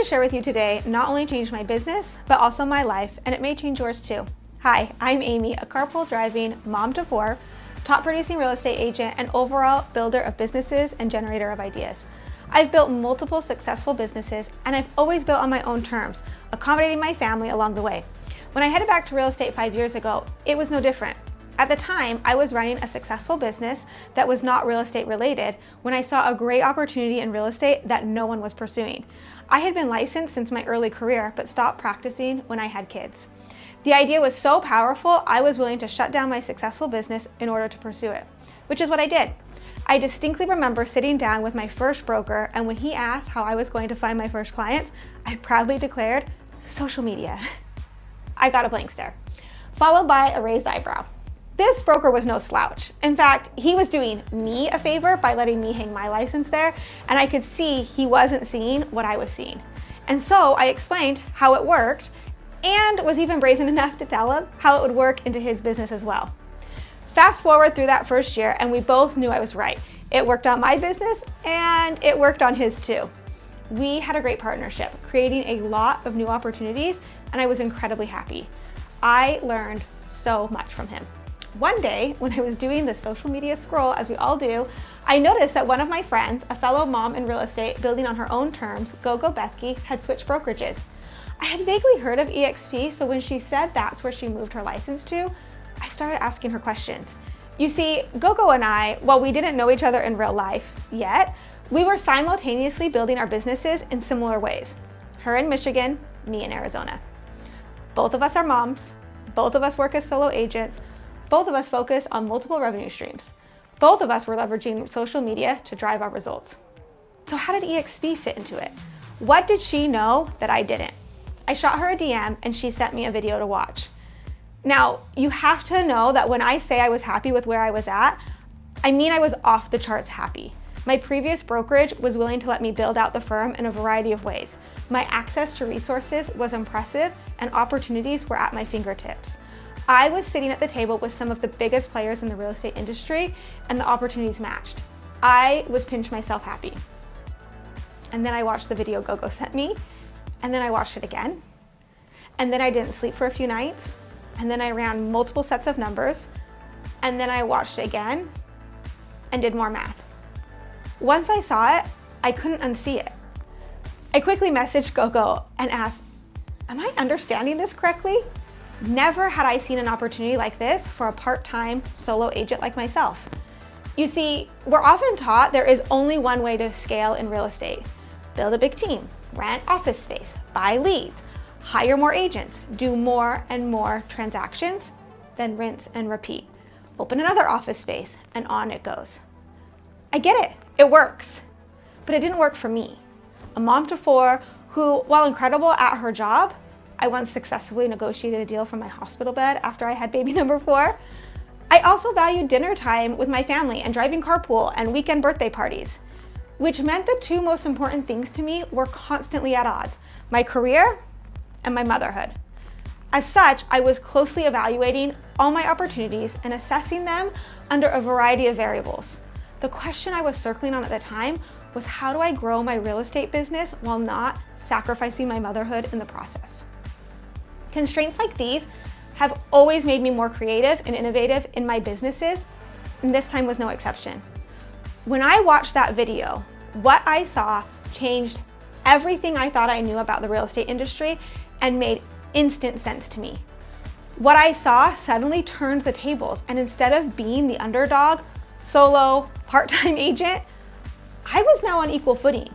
to share with you today not only changed my business, but also my life, and it may change yours too. Hi, I'm Amy, a carpool driving mom to four, top producing real estate agent, and overall builder of businesses and generator of ideas. I've built multiple successful businesses, and I've always built on my own terms, accommodating my family along the way. When I headed back to real estate 5 years ago, it was no different. At the time, I was running a successful business that was not real estate related when I saw a great opportunity in real estate that no one was pursuing. I had been licensed since my early career, but stopped practicing when I had kids. The idea was so powerful, I was willing to shut down my successful business in order to pursue it, which is what I did. I distinctly remember sitting down with my first broker, and when he asked how I was going to find my first clients, I proudly declared, social media. I got a blank stare, followed by a raised eyebrow. This broker was no slouch. In fact, he was doing me a favor by letting me hang my license there, and I could see he wasn't seeing what I was seeing. And so I explained how it worked and was even brazen enough to tell him how it would work into his business as well. Fast forward through that first year, and we both knew I was right. It worked on my business and it worked on his too. We had a great partnership, creating a lot of new opportunities, and I was incredibly happy. I learned so much from him. One day, when I was doing the social media scroll, as we all do, I noticed that one of my friends, a fellow mom in real estate, building on her own terms, Go-Go Bethke, had switched brokerages. I had vaguely heard of eXp, so when she said that's where she moved her license to, I started asking her questions. You see, Go-Go and I, while we didn't know each other in real life yet, we were simultaneously building our businesses in similar ways. Her in Michigan, me in Arizona. Both of us are moms, both of us work as solo agents, both of us focus on multiple revenue streams. Both of us were leveraging social media to drive our results. So how did eXp fit into it? What did she know that I didn't? I shot her a DM and she sent me a video to watch. Now, you have to know that when I say I was happy with where I was at, I mean I was off the charts happy. My previous brokerage was willing to let me build out the firm in a variety of ways. My access to resources was impressive and opportunities were at my fingertips. I was sitting at the table with some of the biggest players in the real estate industry, and the opportunities matched. I was pinch myself happy. And then I watched the video Go-Go sent me, and then I watched it again. And then I didn't sleep for a few nights, and then I ran multiple sets of numbers, and then I watched it again and did more math. Once I saw it, I couldn't unsee it. I quickly messaged Go-Go and asked, am I understanding this correctly? Never had I seen an opportunity like this for a part-time solo agent like myself. You see, we're often taught there is only one way to scale in real estate. Build a big team, rent office space, buy leads, hire more agents, do more and more transactions, then rinse and repeat. Open another office space, and on it goes. I get it, it works, but it didn't work for me. A mom to four who, while incredible at her job, I once successfully negotiated a deal from my hospital bed after I had baby number 4. I also valued dinner time with my family and driving carpool and weekend birthday parties, which meant the two most important things to me were constantly at odds: my career and my motherhood. As such, I was closely evaluating all my opportunities and assessing them under a variety of variables. The question I was circling on at the time was, how do I grow my real estate business while not sacrificing my motherhood in the process? Constraints like these have always made me more creative and innovative in my businesses, and this time was no exception. When I watched that video, what I saw changed everything I thought I knew about the real estate industry and made instant sense to me. What I saw suddenly turned the tables, and instead of being the underdog, solo, part-time agent, I was now on equal footing.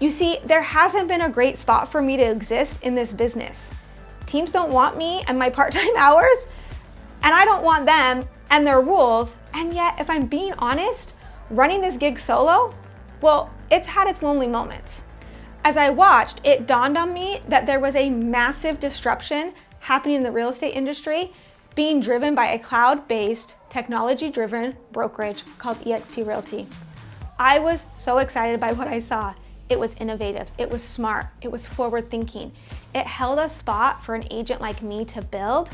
You see, there hasn't been a great spot for me to exist in this business. Teams don't want me and my part-time hours, and I don't want them and their rules. And yet, if I'm being honest, running this gig solo, well, it's had its lonely moments. As I watched, it dawned on me that there was a massive disruption happening in the real estate industry, being driven by a cloud-based, technology-driven brokerage called eXp Realty. I was so excited by what I saw. It was innovative, it was smart, it was forward thinking. It held a spot for an agent like me to build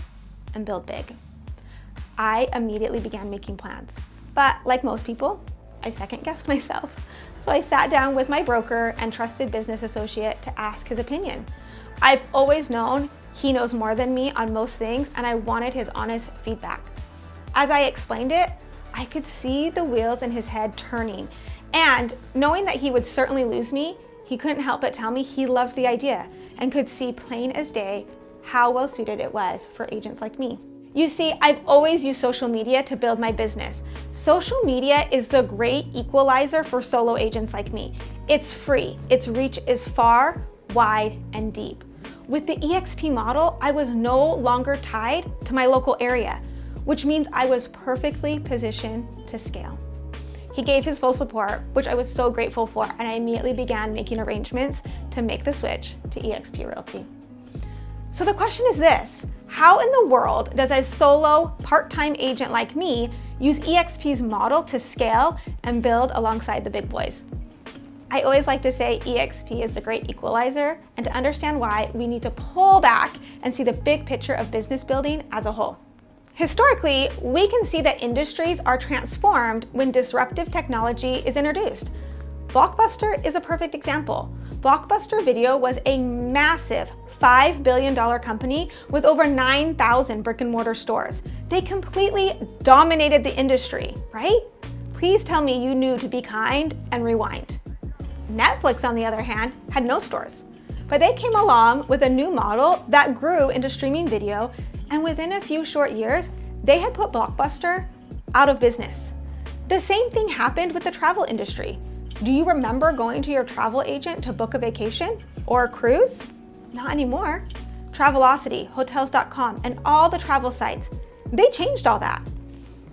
and build big. I immediately began making plans. But like most people, I second-guessed myself. So I sat down with my broker and trusted business associate to ask his opinion. I've always known he knows more than me on most things, and I wanted his honest feedback. As I explained it, I could see the wheels in his head turning, and knowing that he would certainly lose me, he couldn't help but tell me he loved the idea and could see plain as day how well suited it was for agents like me. You see, I've always used social media to build my business. Social media is the great equalizer for solo agents like me. It's free, its reach is far, wide, and deep. With the eXp model, I was no longer tied to my local area, which means I was perfectly positioned to scale. He gave his full support, which I was so grateful for, and I immediately began making arrangements to make the switch to eXp Realty. So the question is this: how in the world does a solo part-time agent like me use eXp's model to scale and build alongside the big boys? I always like to say eXp is the great equalizer, and to understand why, we need to pull back and see the big picture of business building as a whole. Historically, we can see that industries are transformed when disruptive technology is introduced. Blockbuster is a perfect example. Blockbuster Video was a massive $5 billion company with over 9,000 brick and mortar stores. They completely dominated the industry, right? Please tell me you knew to be kind and rewind. Netflix, on the other hand, had no stores, but they came along with a new model that grew into streaming video, and within a few short years, they had put Blockbuster out of business. The same thing happened with the travel industry. Do you remember going to your travel agent to book a vacation or a cruise? Not anymore. Travelocity, Hotels.com, and all the travel sites, they changed all that.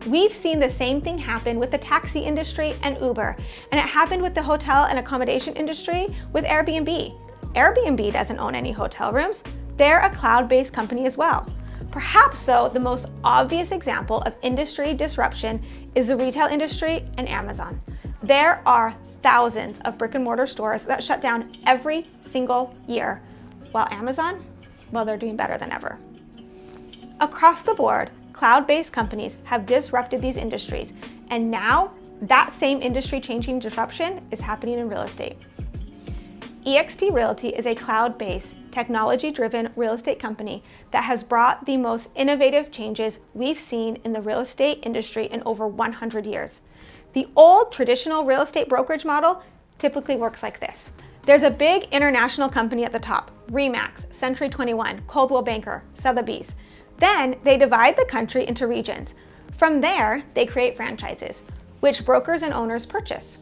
We've seen the same thing happen with the taxi industry and Uber, and it happened with the hotel and accommodation industry with Airbnb. Airbnb doesn't own any hotel rooms. They're a cloud-based company as well. Perhaps, though, the most obvious example of industry disruption is the retail industry and Amazon. There are thousands of brick and mortar stores that shut down every single year, while Amazon, well, they're doing better than ever. Across the board, cloud-based companies have disrupted these industries, and now that same industry-changing disruption is happening in real estate. eXp Realty is a cloud-based, technology-driven real estate company that has brought the most innovative changes we've seen in the real estate industry in over 100 years. The old traditional real estate brokerage model typically works like this. There's a big international company at the top: RE/MAX, Century 21, Coldwell Banker, Sotheby's. Then they divide the country into regions. From there, they create franchises, which brokers and owners purchase.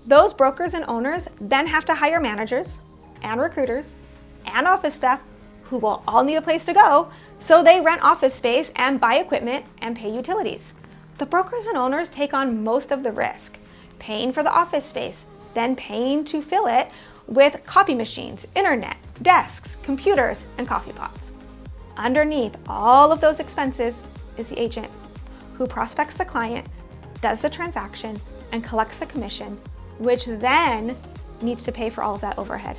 Those brokers and owners then have to hire managers and recruiters and office staff who will all need a place to go, so they rent office space and buy equipment and pay utilities. The brokers and owners take on most of the risk, paying for the office space, then paying to fill it with copy machines, internet, desks, computers, and coffee pots. Underneath all of those expenses is the agent, who prospects the client, does the transaction, and collects a commission, which then needs to pay for all of that overhead.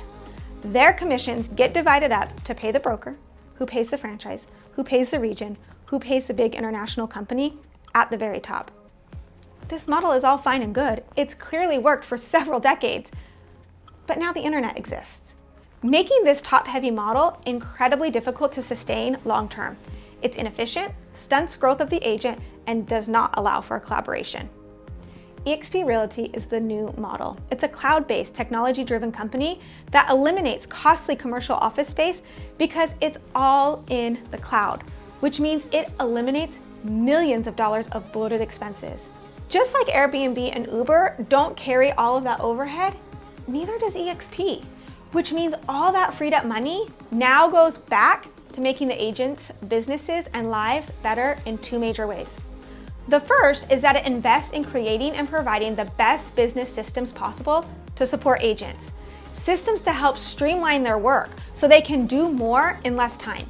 Their commissions get divided up to pay the broker, who pays the franchise, who pays the region, who pays the big international company at the very top. This model is all fine and good. It's clearly worked for several decades, but now the internet exists, making this top-heavy model incredibly difficult to sustain long-term. It's inefficient, stunts growth of the agent, and does not allow for collaboration. eXp Realty is the new model. It's a cloud-based, technology-driven company that eliminates costly commercial office space because it's all in the cloud, which means it eliminates millions of dollars of bloated expenses. Just like Airbnb and Uber don't carry all of that overhead, neither does eXp, which means all that freed up money now goes back to making the agents' businesses and lives better in two major ways. The first is that it invests in creating and providing the best business systems possible to support agents. Systems to help streamline their work so they can do more in less time.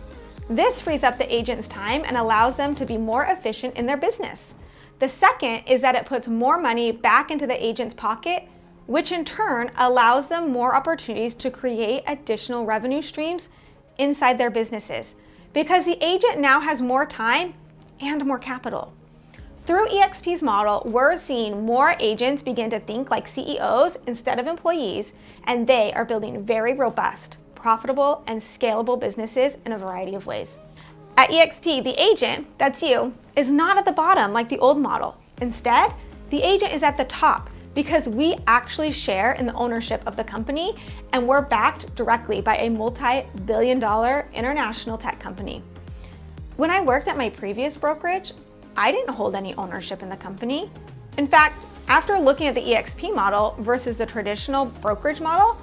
This frees up the agent's time and allows them to be more efficient in their business. The second is that it puts more money back into the agent's pocket, which in turn allows them more opportunities to create additional revenue streams inside their businesses, because the agent now has more time and more capital. Through eXp's model, we're seeing more agents begin to think like CEOs instead of employees, and they are building very robust, profitable, and scalable businesses in a variety of ways. At eXp, the agent, that's you, is not at the bottom like the old model. Instead, the agent is at the top because we actually share in the ownership of the company, and we're backed directly by a multi-billion-dollar international tech company. When I worked at my previous brokerage, I didn't hold any ownership in the company. In fact, after looking at the eXp model versus the traditional brokerage model,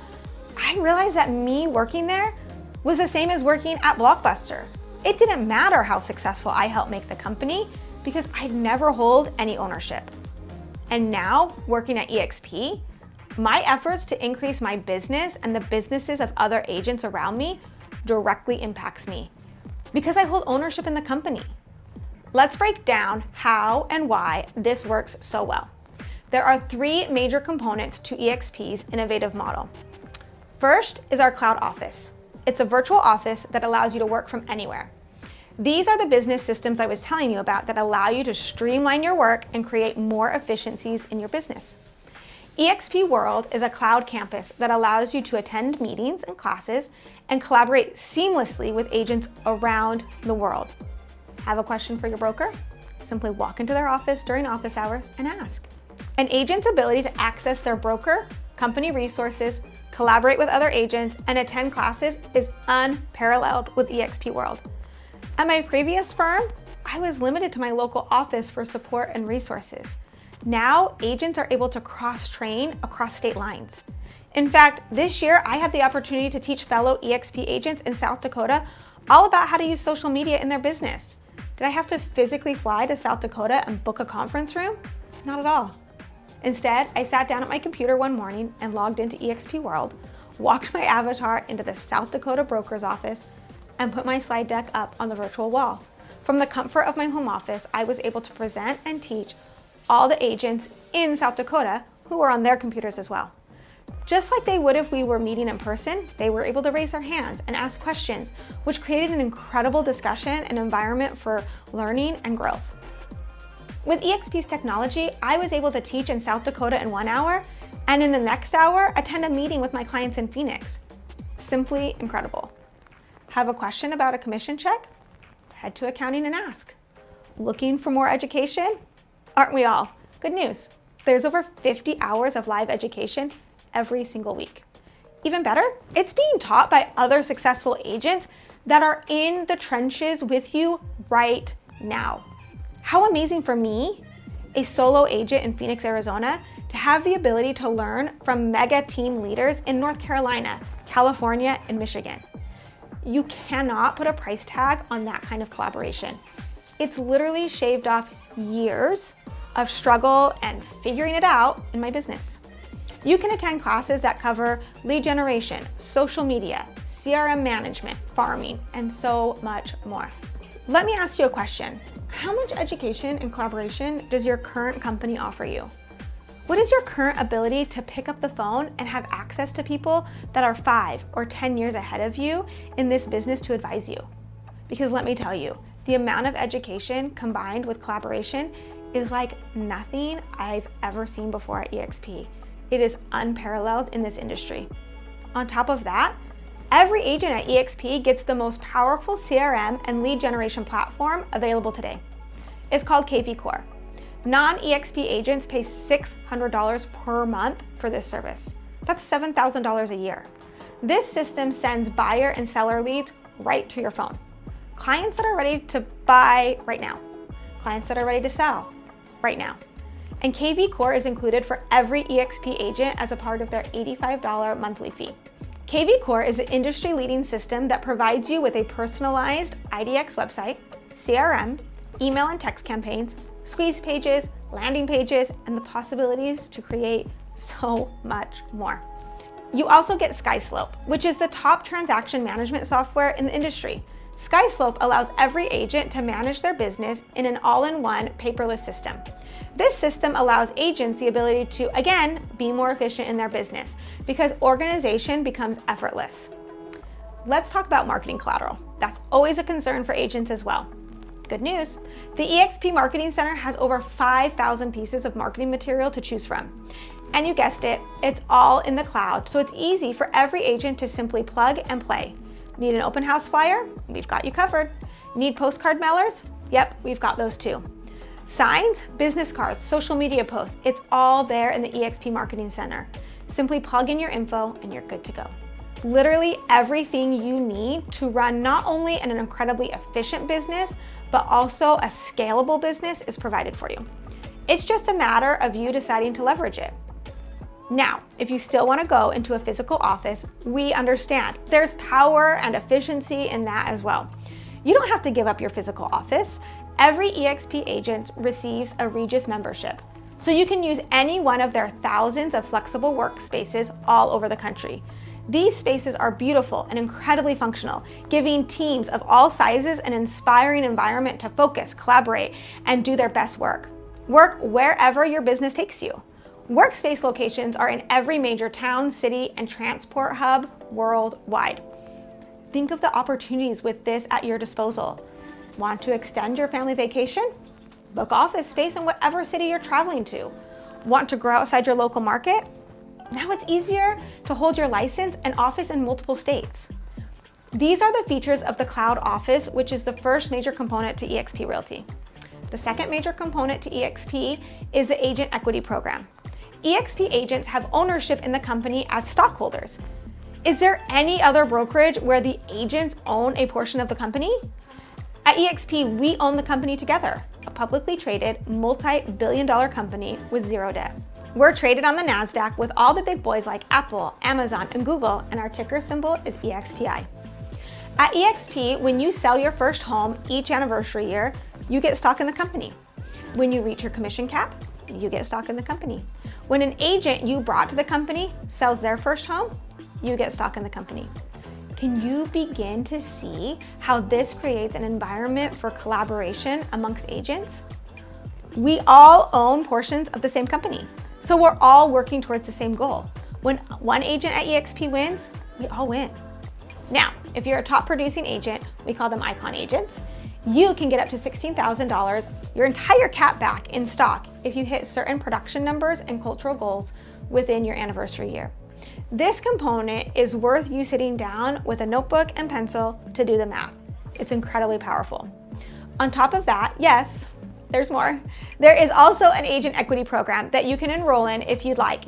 I realized that me working there was the same as working at Blockbuster. It didn't matter how successful I helped make the company because I'd never hold any ownership. And now, working at eXp, my efforts to increase my business and the businesses of other agents around me directly impacts me because I hold ownership in the company. Let's break down how and why this works so well. There are three major components to eXp's innovative model. First is our cloud office. It's a virtual office that allows you to work from anywhere. These are the business systems I was telling you about that allow you to streamline your work and create more efficiencies in your business. eXp World is a cloud campus that allows you to attend meetings and classes and collaborate seamlessly with agents around the world. Have a question for your broker? Simply walk into their office during office hours and ask. An agent's ability to access their broker, company resources, collaborate with other agents, and attend classes is unparalleled with eXp World. At my previous firm, I was limited to my local office for support and resources. Now, agents are able to cross-train across state lines. In fact, this year, I had the opportunity to teach fellow eXp agents in South Dakota all about how to use social media in their business. Did I have to physically fly to South Dakota and book a conference room? Not at all. Instead, I sat down at my computer one morning and logged into eXp World, walked my avatar into the South Dakota broker's office, and put my slide deck up on the virtual wall. From the comfort of my home office, I was able to present and teach all the agents in South Dakota who were on their computers as well. Just like they would if we were meeting in person, they were able to raise their hands and ask questions, which created an incredible discussion and environment for learning and growth. With eXp's technology, I was able to teach in South Dakota in 1 hour, and in the next hour, attend a meeting with my clients in Phoenix. Simply incredible. Have a question about a commission check? Head to accounting and ask. Looking for more education? Aren't we all? Good news. There's over 50 hours of live education every single week. Even better, it's being taught by other successful agents that are in the trenches with you right now. How amazing for me, a solo agent in Phoenix, Arizona, to have the ability to learn from mega team leaders in North Carolina, California, and Michigan. You cannot put a price tag on that kind of collaboration. It's literally shaved off years of struggle and figuring it out in my business. You can attend classes that cover lead generation, social media, CRM management, farming, and so much more. Let me ask you a question. How much education and collaboration does your current company offer you? What is your current ability to pick up the phone and have access to people that are 5 or 10 years ahead of you in this business to advise you? Because let me tell you, the amount of education combined with collaboration is like nothing I've ever seen before at eXp. It is unparalleled in this industry. On top of that, every agent at eXp gets the most powerful CRM and lead generation platform available today. It's called KV Core. Non-eXp agents pay $600 per month for this service. That's $7,000 a year. This system sends buyer and seller leads right to your phone. Clients that are ready to buy right now. Clients that are ready to sell right now. And KV Core is included for every eXp agent as a part of their $85 monthly fee. KV Core is an industry-leading system that provides you with a personalized IDX website, CRM, email and text campaigns, squeeze pages, landing pages, and the possibilities to create so much more. You also get SkySlope, which is the top transaction management software in the industry. SkySlope allows every agent to manage their business in an all-in-one paperless system. This system allows agents the ability to, again, be more efficient in their business because organization becomes effortless. Let's talk about marketing collateral. That's always a concern for agents as well. Good news, the eXp Marketing Center has over 5,000 pieces of marketing material to choose from. And you guessed it, it's all in the cloud, so it's easy for every agent to simply plug and play. Need an open house flyer? We've got you covered. Need postcard mailers? Yep, we've got those too. Signs, business cards, social media posts, it's all there in the eXp Marketing Center. Simply plug in your info and you're good to go. Literally everything you need to run not only an incredibly efficient business, but also a scalable business is provided for you. It's just a matter of you deciding to leverage it. Now, if you still want to go into a physical office, we understand. There's power and efficiency in that as well. You don't have to give up your physical office. Every eXp agent receives a Regus membership, so you can use any one of their thousands of flexible workspaces all over the country. These spaces are beautiful and incredibly functional, giving teams of all sizes an inspiring environment to focus, collaborate, and do their best work. Work wherever your business takes you. Workspace locations are in every major town, city, and transport hub worldwide. Think of the opportunities with this at your disposal. Want to extend your family vacation? Book office space in whatever city you're traveling to. Want to grow outside your local market? Now it's easier to hold your license and office in multiple states. These are the features of the Cloud Office, which is the first major component to eXp Realty. The second major component to eXp is the Agent Equity Program. eXp agents have ownership in the company as stockholders. Is there any other brokerage where the agents own a portion of the company? At eXp, we own the company together, a publicly traded, multi-billion-dollar company with zero debt. We're traded on the NASDAQ with all the big boys like Apple, Amazon, and Google, and our ticker symbol is EXPI. At eXp, when you sell your first home each anniversary year, you get stock in the company. When you reach your commission cap, you get stock in the company. When an agent you brought to the company sells their first home, you get stock in the company. Can you begin to see how this creates an environment for collaboration amongst agents? We all own portions of the same company, so we're all working towards the same goal. When one agent at eXp wins, we all win. Now, if you're a top producing agent, we call them icon agents, you can get up to $16,000, your entire cap back in stock if you hit certain production numbers and cultural goals within your anniversary year. This component is worth you sitting down with a notebook and pencil to do the math. It's incredibly powerful. On top of that, yes, there's more. There is also an agent equity program that you can enroll in if you'd like.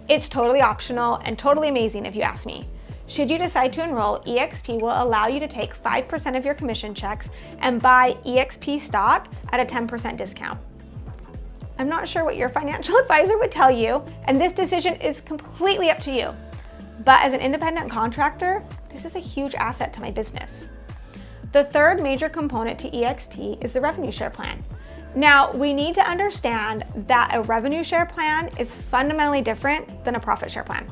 It's totally optional and totally amazing if you ask me. Should you decide to enroll, eXp will allow you to take 5% of your commission checks and buy eXp stock at a 10% discount. I'm not sure what your financial advisor would tell you, and this decision is completely up to you. But as an independent contractor, this is a huge asset to my business. The third major component to eXp is the revenue share plan. Now, we need to understand that a revenue share plan is fundamentally different than a profit share plan,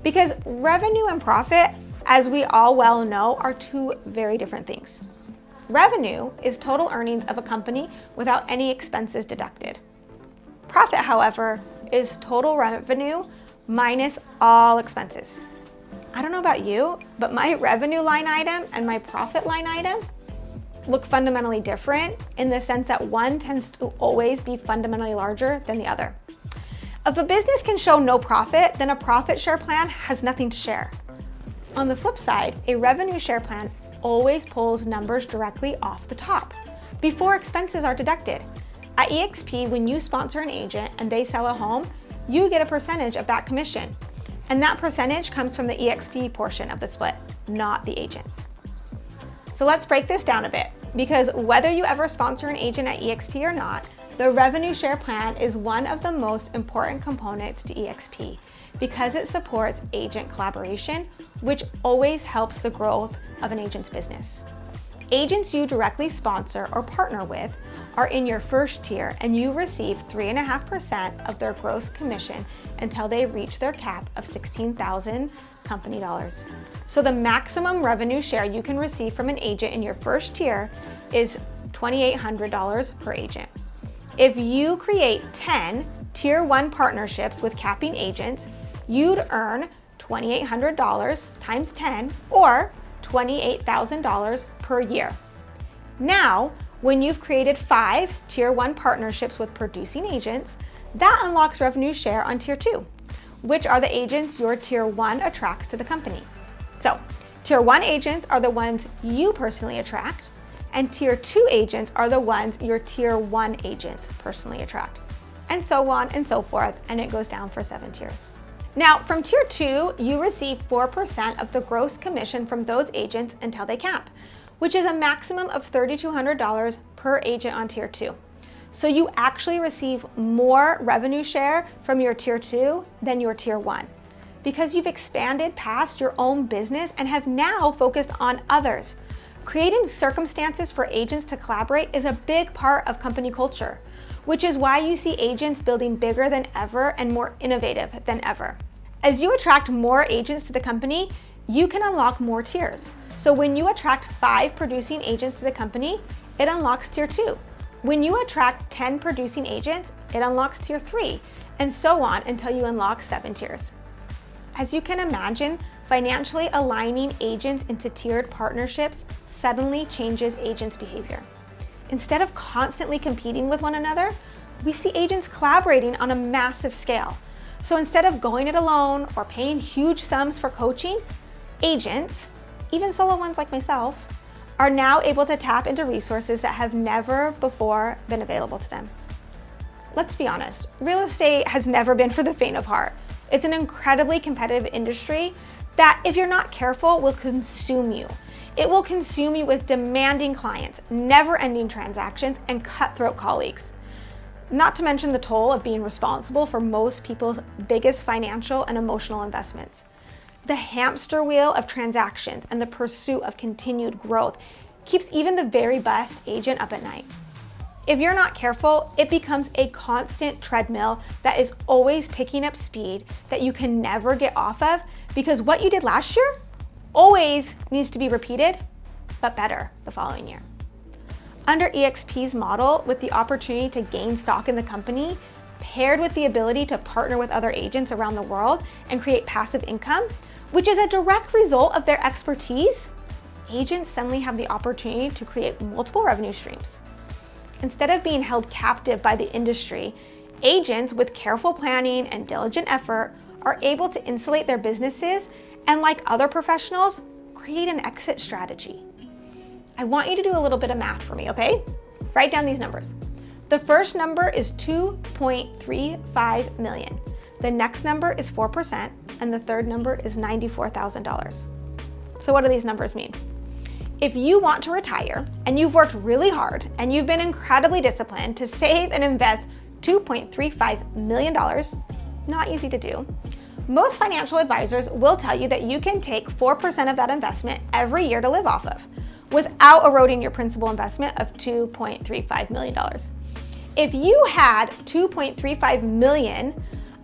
because revenue and profit, as we all well know, are two very different things. Revenue is total earnings of a company without any expenses deducted. Profit, however, is total revenue minus all expenses. I don't know about you, but my revenue line item and my profit line item look fundamentally different in the sense that one tends to always be fundamentally larger than the other. If a business can show no profit, then a profit share plan has nothing to share. On the flip side, a revenue share plan always pulls numbers directly off the top before expenses are deducted. At eXp, when you sponsor an agent and they sell a home, you get a percentage of that commission. And that percentage comes from the eXp portion of the split, not the agent's. So let's break this down a bit, because whether you ever sponsor an agent at eXp or not, the revenue share plan is one of the most important components to eXp because it supports agent collaboration, which always helps the growth of an agent's business. Agents you directly sponsor or partner with are in your first tier, and you receive 3.5% of their gross commission until they reach their cap of $16,000 company dollars. So the maximum revenue share you can receive from an agent in your first tier is $2,800 per agent. If you create 10 Tier 1 partnerships with capping agents, you'd earn $2,800 times 10, or $28,000 per year. Now, When you've created 5 Tier 1 partnerships with producing agents, that unlocks revenue share on Tier 2, which are the agents your Tier 1 attracts to the company. So, Tier 1 agents are the ones you personally attract, and Tier 2 agents are the ones your Tier 1 agents personally attract, and so on and so forth, and it goes down for 7 tiers. Now, from Tier 2, you receive 4% of the gross commission from those agents until they cap, which is a maximum of $3,200 per agent on Tier 2. So you actually receive more revenue share from your Tier 2 than your Tier 1, because you've expanded past your own business and have now focused on others. Creating circumstances for agents to collaborate is a big part of company culture, which is why you see agents building bigger than ever and more innovative than ever. As you attract more agents to the company, you can unlock more tiers. So when you attract 5 producing agents to the company, it unlocks Tier 2. When you attract 10 producing agents, it unlocks Tier 3, and so on until you unlock 7 tiers. As you can imagine, financially aligning agents into tiered partnerships suddenly changes agents' behavior. Instead of constantly competing with one another, we see agents collaborating on a massive scale. So instead of going it alone or paying huge sums for coaching, agents, even solo ones like myself, are now able to tap into resources that have never before been available to them. Let's be honest, real estate has never been for the faint of heart. It's an incredibly competitive industry that, if you're not careful, will consume you. It will consume you with demanding clients, never-ending transactions, and cutthroat colleagues. Not to mention the toll of being responsible for most people's biggest financial and emotional investments. The hamster wheel of transactions and the pursuit of continued growth keeps even the very best agent up at night. If you're not careful, it becomes a constant treadmill that is always picking up speed that you can never get off of, because what you did last year always needs to be repeated, but better the following year. Under eXp's model, with the opportunity to gain stock in the company, paired with the ability to partner with other agents around the world and create passive income, which is a direct result of their expertise, agents suddenly have the opportunity to create multiple revenue streams. Instead of being held captive by the industry, agents with careful planning and diligent effort are able to insulate their businesses and, like other professionals, create an exit strategy. I want you to do a little bit of math for me, okay? Write down these numbers. The first number is 2.35 million. The next number is 4%, and the third number is $94,000. So what do these numbers mean? If you want to retire and you've worked really hard and you've been incredibly disciplined to save and invest $2.35 million, not easy to do, most financial advisors will tell you that you can take 4% of that investment every year to live off of without eroding your principal investment of $2.35 million. If you had $2.35 million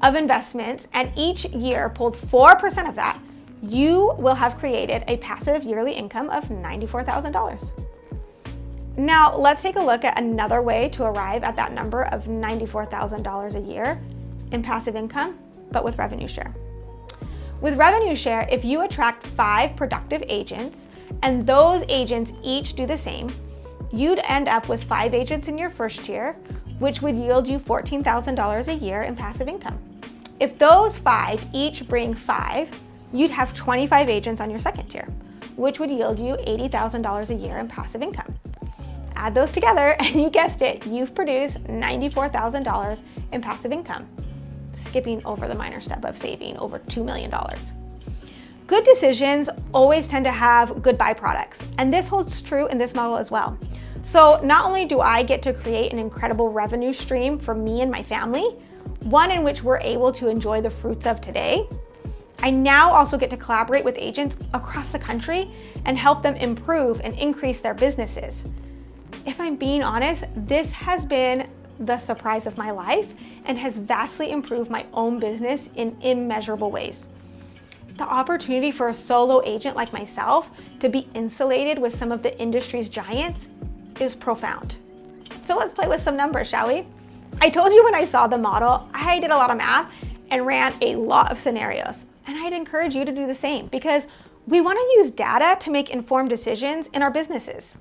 of investments and each year pulled 4% of that, you will have created a passive yearly income of $94,000. Now, let's take a look at another way to arrive at that number of $94,000 a year in passive income, but with revenue share. With revenue share, if you attract 5 productive agents and those agents each do the same, you'd end up with 5 agents in your first tier, which would yield you $14,000 a year in passive income. If those 5 each bring 5, you'd have 25 agents on your second tier, which would yield you $80,000 a year in passive income. Add those together and you guessed it, you've produced $94,000 in passive income, skipping over the minor step of saving over $2 million. Good decisions always tend to have good byproducts, and this holds true in this model as well. So not only do I get to create an incredible revenue stream for me and my family, one in which we're able to enjoy the fruits of today, I now also get to collaborate with agents across the country and help them improve and increase their businesses. If I'm being honest, this has been the surprise of my life and has vastly improved my own business in immeasurable ways. The opportunity for a solo agent like myself to be insulated with some of the industry's giants is profound. So let's play with some numbers, shall we? I told you when I saw the model, I did a lot of math and ran a lot of scenarios. And I'd encourage you to do the same, because we want to use data to make informed decisions in our businesses.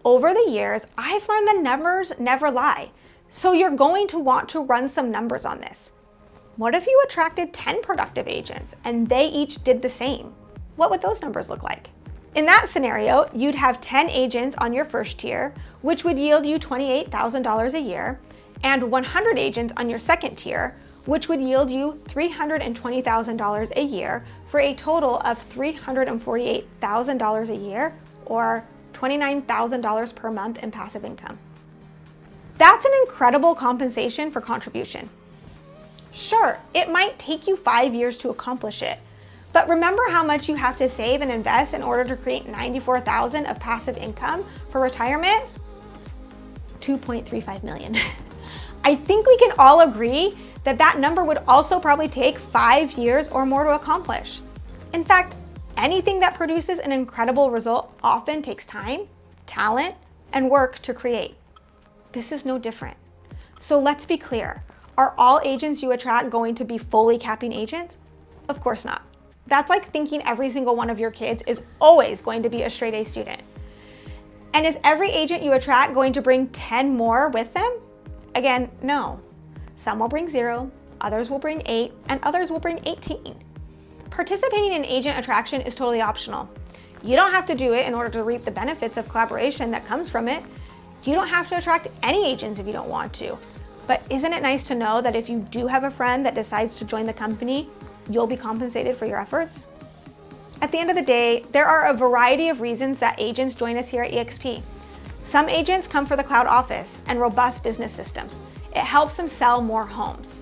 Over the years, I've learned the numbers never lie. So you're going to want to run some numbers on this. What if you attracted 10 productive agents and they each did the same? What would those numbers look like? In that scenario, you'd have 10 agents on your first tier, which would yield you $28,000 a year, and 100 agents on your second tier, which would yield you $320,000 a year, for a total of $348,000 a year, or $29,000 per month in passive income. That's an incredible compensation for contribution. Sure, it might take you 5 years to accomplish it, but remember how much you have to save and invest in order to create $94,000 of passive income for retirement? $2.35 million. I think we can all agree that that number would also probably take 5 years or more to accomplish. In fact, anything that produces an incredible result often takes time, talent, and work to create. This is no different. So let's be clear. Are all agents you attract going to be fully capping agents? Of course not. That's like thinking every single one of your kids is always going to be a straight A student. And is every agent you attract going to bring 10 more with them? Again, no. Some will bring 0, others will bring 8, and others will bring 18. Participating in agent attraction is totally optional. You don't have to do it in order to reap the benefits of collaboration that comes from it. You don't have to attract any agents if you don't want to. But isn't it nice to know that if you do have a friend that decides to join the company, you'll be compensated for your efforts? At the end of the day, there are a variety of reasons that agents join us here at eXp. Some agents come for the cloud office and robust business systems. It helps them sell more homes.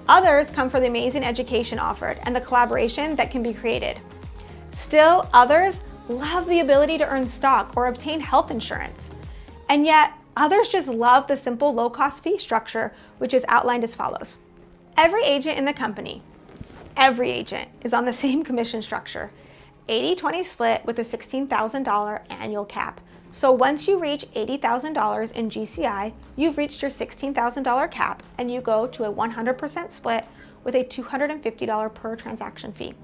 Others come for the amazing education offered and the collaboration that can be created. Still, others love the ability to earn stock or obtain health insurance. And yet, others just love the simple low-cost fee structure, which is outlined as follows. Every agent in the company, every agent is on the same commission structure, 80-20 split with a $16,000 annual cap. So once you reach $80,000 in GCI, you've reached your $16,000 cap and you go to a 100% split with a $250 per transaction fee.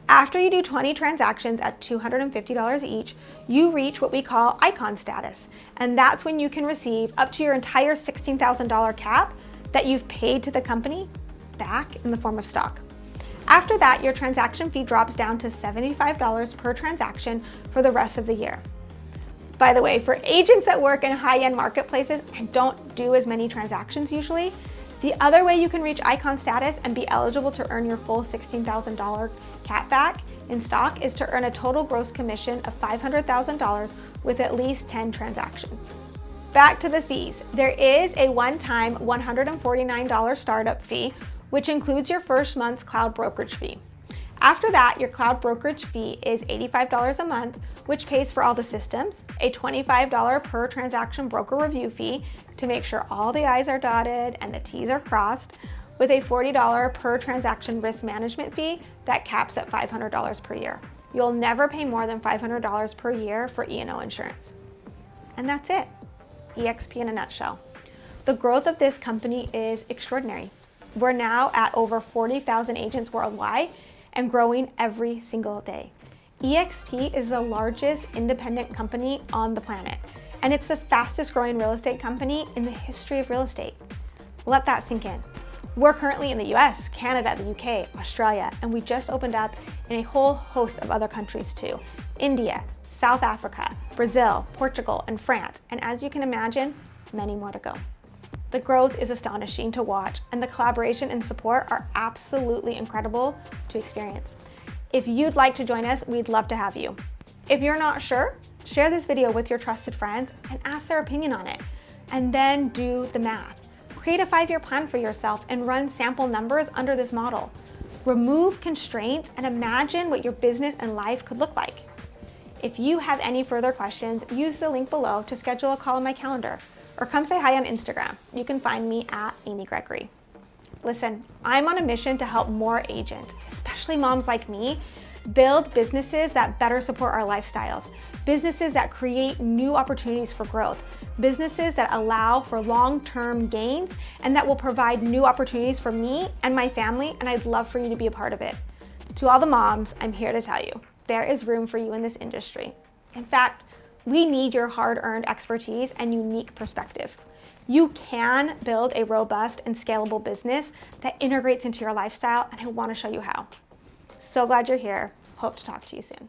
After you do 20 transactions at $250 each, you reach what we call icon status. And that's when you can receive up to your entire $16,000 cap that you've paid to the company back in the form of stock. After that, your transaction fee drops down to $75 per transaction for the rest of the year. By the way, for agents that work in high-end marketplaces and don't do as many transactions usually, the other way you can reach icon status and be eligible to earn your full $16,000 cap back in stock is to earn a total gross commission of $500,000 with at least 10 transactions. Back to the fees. There is a one-time $149 startup fee, which includes your first month's cloud brokerage fee. After that, your cloud brokerage fee is $85 a month, which pays for all the systems, a $25 per transaction broker review fee to make sure all the I's are dotted and the T's are crossed, with a $40 per transaction risk management fee that caps at $500 per year. You'll never pay more than $500 per year for E&O insurance. And that's it. eXp in a nutshell. The growth of this company is extraordinary. We're now at over 40,000 agents worldwide and growing every single day. eXp is the largest independent company on the planet, and it's the fastest growing real estate company in the history of real estate. Let that sink in. We're currently in the US, Canada, the UK, Australia, and we just opened up in a whole host of other countries too. India, South Africa, Brazil, Portugal, and France, and as you can imagine, many more to go. The growth is astonishing to watch, and the collaboration and support are absolutely incredible to experience. If you'd like to join us, we'd love to have you. If you're not sure, share this video with your trusted friends and ask their opinion on it, and then do the math. Create a 5-year plan for yourself and run sample numbers under this model. Remove constraints and imagine what your business and life could look like. If you have any further questions, use the link below to schedule a call on my calendar, or come say hi on Instagram. You can find me at Amy Gregory. Listen, I'm on a mission to help more agents, especially moms like me, build businesses that better support our lifestyles, businesses that create new opportunities for growth, businesses that allow for long-term gains, and that will provide new opportunities for me and my family, and I'd love for you to be a part of it. To all the moms, I'm here to tell you, there is room for you in this industry. In fact, We need your hard-earned expertise and unique perspective. You can build a robust and scalable business that integrates into your lifestyle, and I want to show you how. So glad you're here. Hope to talk to you soon.